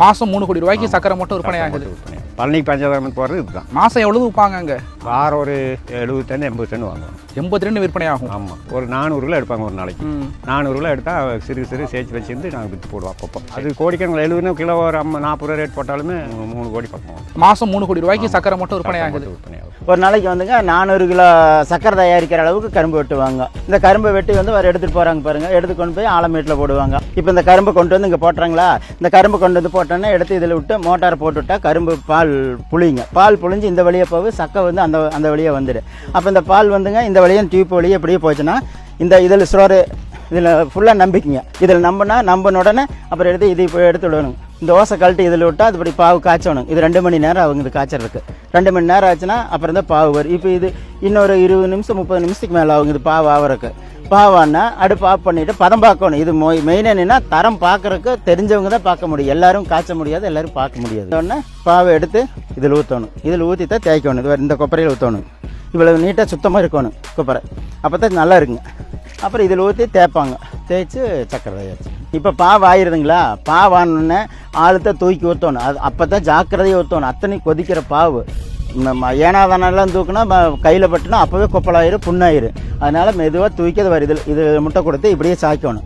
மாதம் 3 கோடி ரூபாய்க்கு சக்கரை மட்டும் விற்பனை ஆகுது. பழனி பஞ்சாதாரம் போகிறது இதுதான். மாதம் எவ்வளவு விற்பாங்க அங்கே? வாரம் ஒரு 70 டன் 80 டன் வாங்குவோம். 80 டன் விற்பனை ஆகும். ஆமாம், ஒரு 400 கிலோ எடுப்பாங்க ஒரு நாளைக்கு. 400 கிலோ எடுத்தால் சிறு சேர்த்து வச்சுருந்து நாங்கள் விற்று போடுவோம். அப்பப்போ அது கோடிக்கணக்கில் 70 கிலோ ஒரு 40 ரூபா ரேட் போட்டாலுமே 3 கோடி பக்கம். மாதம் 3 கோடி ரூபாய்க்கு சக்கரை மட்டும் விற்பனை ஆகுது. ஒரு நாளைக்கு வந்துங்க 400 கிலோ சக்கரை தயாரிக்கிற அளவுக்கு கரும்பு வெட்டுவாங்க. இந்த கரும்பை வெட்டி வந்து வேறு எடுத்துகிட்டு போகிறாங்க பாருங்கள், எடுத்து கொண்டு போய் ஆலமேட்டில் போடுவாங்க. இப்போ இந்த கரும்பை கொண்டு வந்து இங்கே போட்டுறாங்களா, இந்த கரும்பு கொண்டு வந்து போட்டோன்னே எடுத்து இதில் விட்டு மோட்டாரை போட்டுவிட்டா கரும்பு பால் புளிங்க. பால் புளிஞ்சு இந்த வழியே போகுது, சக்கை வந்து அந்த வழியே வந்துடு. அப்போ இந்த பால் வந்துங்க இந்த வழியே டியூப் வழியே எப்படியே போச்சுன்னா இதில் ஸ்டோரு இதில் ஃபுல்லாக நம்பிக்கைங்க. இதில் நம்பின உடனே அப்புறம் எடுத்து இது இப்போ எடுத்து விடணும். இந்த ஓசை கழட்டி இதில் விட்டால் அதுபடி பாவு காய்ச்சணும். இது 2 மணி நேரம் அவங்க இது காய்ச்சறதுக்கு. 2 மணி நேரம் ஆச்சுன்னா அப்புறம் தான் பாவு வரும். இப்போ இது இன்னொரு 20 நிமிஷம் 30 நிமிஷத்துக்கு மேலே ஆகுங்க இது பாவு ஆகிறதுக்கு. பாவானா அடுப்பு ஆஃப் பண்ணிவிட்டு பதம் பார்க்கணும். இது மெயினாக என்னென்னா தரம் பார்க்குறதுக்கு தெரிஞ்சவங்க தான் பார்க்க முடியும். எல்லோரும் காய்ச்ச முடியாது, எல்லோரும் பார்க்க முடியாது. உடனே பாவை எடுத்து இதில் ஊற்றணும். இதில் ஊற்றி தான் தேய்க்கணும். இது இந்த கொப்பரையில் ஊற்றணும். இவ்வளவு நீட்டாக சுத்தமாக இருக்கணும் கொப்பரை, அப்போ தான் நல்லா இருக்குங்க. அப்புறம் இதில் ஊற்றி தேய்ப்பாங்க, தேய்ச்சி சக்கரை தயாரிச்சு. இப்போ பாவு ஆயிருதுங்களா, பாவானோடனே ஆளுத்தை தூக்கி ஊற்றணும். அது அப்போ தான் ஜாக்கிரதையாக ஊற்றணும். அத்தனை கொதிக்கிற பாவு ஏனாதானெல்லாம் தூக்குனா கையில் பட்டுனா அப்போவே கொப்பலாயிரும், புண்ணாயிரும். அதனால் மெதுவாக தூக்கி அது வருது. இது முட்டை கொடுத்து இப்படியே சாய்க்கணும்.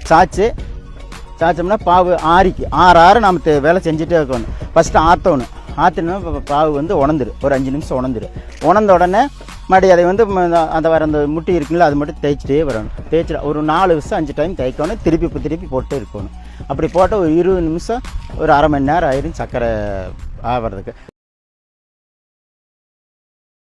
சாய்ச்சோம்னா பாவு ஆறிக்கு ஆறு நம்ம வேலை செஞ்சுட்டே இருக்கணும். ஃபஸ்ட்டு ஆற்றணும். ஆற்றினா பாவு வந்து உணர்ந்துடும். ஒரு 5 நிமிஷம் உணர்ந்த உடனே மறுபடியும் அதை வந்து அந்த முட்டி இருக்குங்களா அது மட்டும் தேய்ச்சிட்டே வரணும். தேய்ச்சிட்டு ஒரு 4 நிமிஷம் 5 டைம் தேய்க்கணும். திருப்பி போட்டு இருக்கணும். அப்படி போட்டால் ஒரு 20 நிமிஷம் ஒரு அரை மணி நேரம் ஆயிரும் சக்கரை ஆகிறதுக்கு.